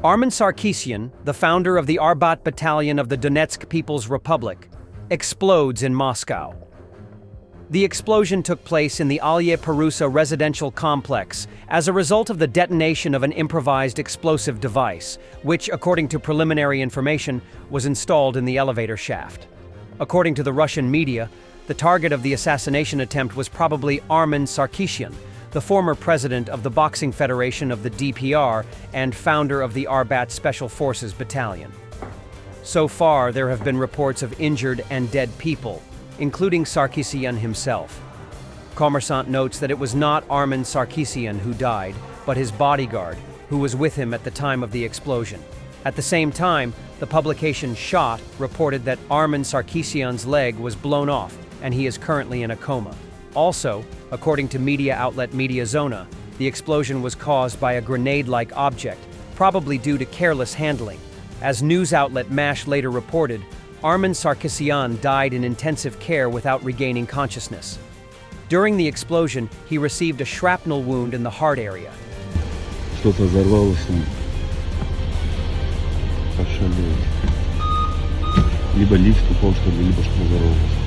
Armen Sarkisian, the founder of the Arbat Battalion of the Donetsk People's Republic, explodes in Moscow. The explosion took place in the Alye Perusa residential complex as a result of the detonation of an improvised explosive device, which, according to preliminary information, was installed in the elevator shaft. According to the Russian media, the target of the assassination attempt was probably Armen Sarkisian, the former president of the Boxing Federation of the DPR and founder of the Arbat Special Forces Battalion. So far, there have been reports of injured and dead people, including Sarkisian himself. Kommersant notes that it was not Armen Sarkisian who died, but his bodyguard, who was with him at the time of the explosion. At the same time, the publication Shot reported that Armen Sarkisian's leg was blown off, and he is currently in a coma. Also, according to media outlet Mediazona, the explosion was caused by a grenade-like object, probably due to careless handling. As news outlet MASH later reported, Armen Sarkisian died in intensive care without regaining consciousness. During the explosion, he received a shrapnel wound in the heart area. Что-то взорвалось там. Ошалеть. Либо лифт упал, что ли, либо что-то взорвалось.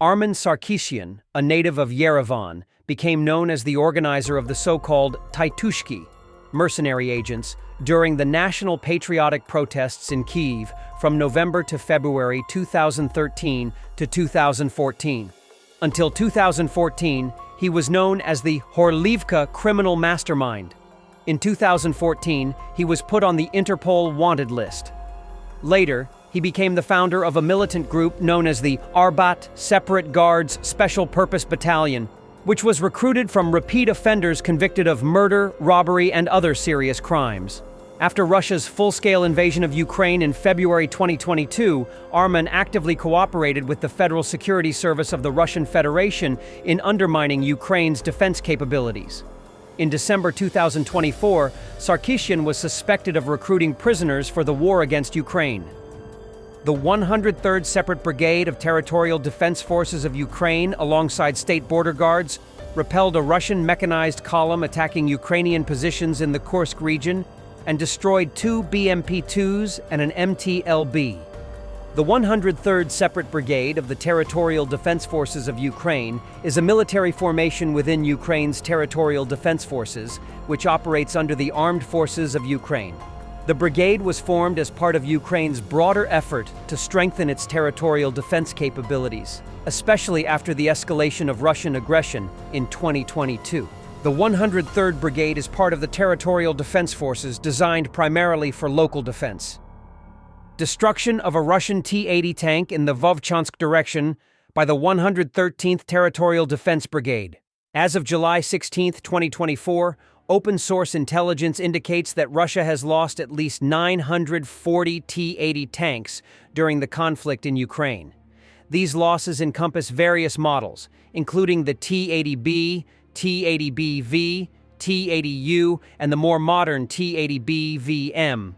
Armen Sarkisian, a native of Yerevan, became known as the organizer of the so-called Taitushki, mercenary agents, during the national patriotic protests in Kyiv from November to February 2013 to 2014. Until 2014, he was known as the Horlivka criminal mastermind. In 2014, he was put on the Interpol wanted list. Later, he became the founder of a militant group known as the Arbat Separate Guards Special Purpose Battalion, which was recruited from repeat offenders convicted of murder, robbery, and other serious crimes. After Russia's full-scale invasion of Ukraine in February 2022, Armen actively cooperated with the Federal Security Service of the Russian Federation in undermining Ukraine's defense capabilities. In December 2024, Sarkisian was suspected of recruiting prisoners for the war against Ukraine. The 103rd Separate Brigade of Territorial Defense Forces of Ukraine, alongside state border guards, repelled a Russian mechanized column attacking Ukrainian positions in the Kursk region and destroyed 2 BMP-2s and an MT-LB. The 103rd Separate Brigade of the Territorial Defense Forces of Ukraine is a military formation within Ukraine's Territorial Defense Forces, which operates under the Armed Forces of Ukraine. The brigade was formed as part of Ukraine's broader effort to strengthen its territorial defense capabilities, especially after the escalation of Russian aggression in 2022. The 103rd Brigade is part of the Territorial Defense Forces designed primarily for local defense. Destruction of a Russian T-80 tank in the Vovchansk direction by the 113th Territorial Defense Brigade. As of July 16, 2024, open-source intelligence indicates that Russia has lost at least 940 T-80 tanks during the conflict in Ukraine. These losses encompass various models, including the T-80B, T-80BV, T-80U, and the more modern T-80BVM.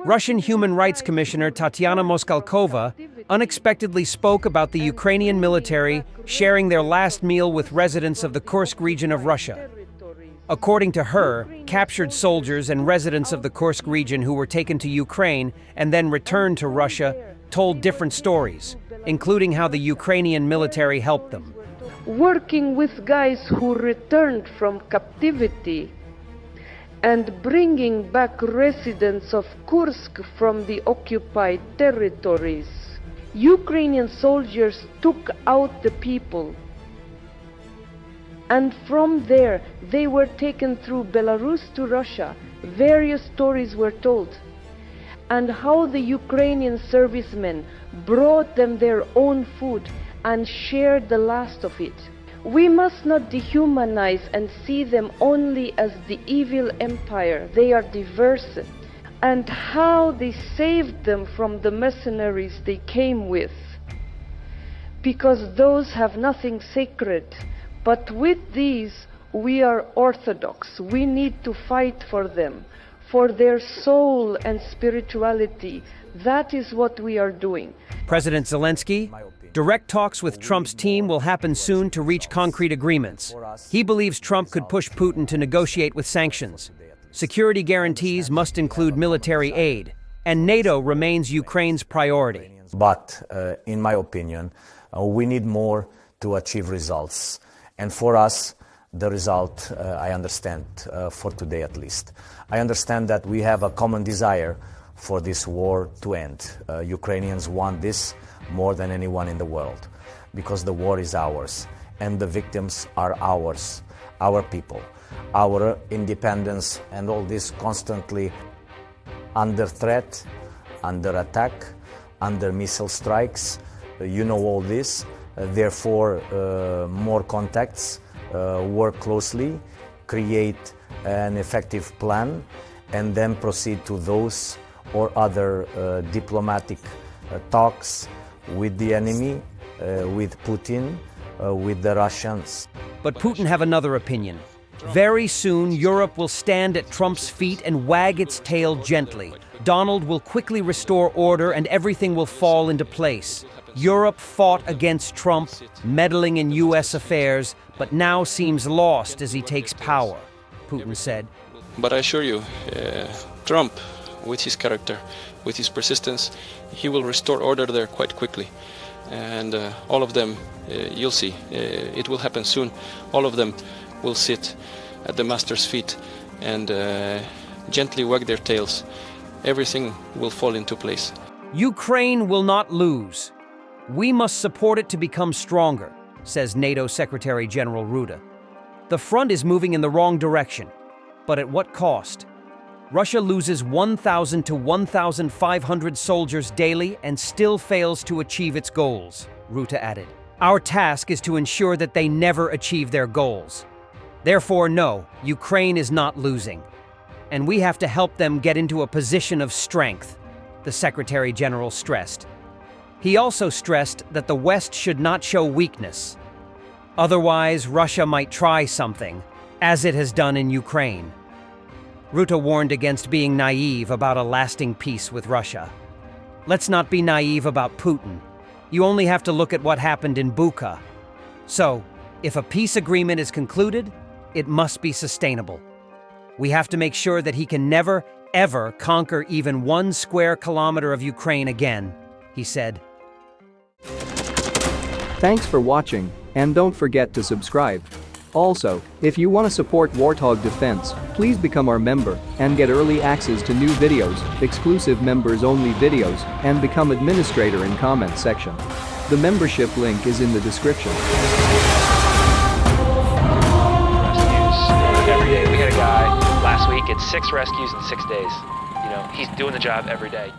Russian Human Rights Commissioner Tatyana Moskalkova unexpectedly spoke about the Ukrainian military sharing their last meal with residents of the Kursk region of Russia. According to her, captured soldiers and residents of the Kursk region who were taken to Ukraine and then returned to Russia told different stories, including how the Ukrainian military helped them. Working with guys who returned from captivity and bringing back residents of Kursk from the occupied territories. Ukrainian soldiers took out the people, and from there they were taken through Belarus to Russia. Various stories were told, and how the Ukrainian servicemen brought them their own food and shared the last of it. We must not dehumanize and see them only as the evil empire. They are diverse. And how they saved them from the mercenaries they came with. Because those have nothing sacred. But with these, we are orthodox. We need to fight for them, for their soul and spirituality. That is what we are doing. President Zelensky, Direct talks with Trump's team will happen soon to reach concrete agreements. He believes Trump could push Putin to negotiate with sanctions. Security guarantees must include military aid, and NATO remains Ukraine's priority. But, in my opinion, we need more to achieve results. And for us, the result, I understand, for today at least. I understand that we have a common desire for this war to end. Ukrainians want this more than anyone in the world, because the war is ours, and the victims are ours, our people, our independence, and all this constantly under threat, under attack, under missile strikes. You know all this. Therefore, more contacts, work closely, create an effective plan, and then proceed to those or other diplomatic talks with the enemy, with Putin, with the Russians. But Putin have another opinion. Very soon, Europe will stand at Trump's feet and wag its tail gently. Donald will quickly restore order and everything will fall into place. Europe fought against Trump, meddling in U.S. affairs, but now seems lost as he takes power, Putin said. But I assure you, Trump, with his character, with his persistence, he will restore order there quite quickly. And all of them, you'll see, it will happen soon. All of them will sit at the master's feet and gently wag their tails. Everything will fall into place. Ukraine will not lose. We must support it to become stronger, says NATO Secretary General Rutte. The front is moving in the wrong direction, but at what cost? Russia loses 1,000 to 1,500 soldiers daily and still fails to achieve its goals, Rutte added. Our task is to ensure that they never achieve their goals. Therefore, no, Ukraine is not losing. And we have to help them get into a position of strength, the Secretary General stressed. He also stressed that the West should not show weakness. Otherwise, Russia might try something, as it has done in Ukraine. Rutte warned against being naive about a lasting peace with Russia. Let's not be naive about Putin. You only have to look at what happened in Bucha. So, if a peace agreement is concluded, it must be sustainable. We have to make sure that he can never, ever conquer even 1 square kilometer of Ukraine again, he said. Thanks for watching, and don't forget to subscribe. Also, if you want to support Warthog Defense, please become our member and get early access to new videos, exclusive members-only videos, and become administrator in comment section. The membership link is in the description. Rescues every day. We had a guy last week, it's 6 rescues in 6 days. You know, he's doing the job every day.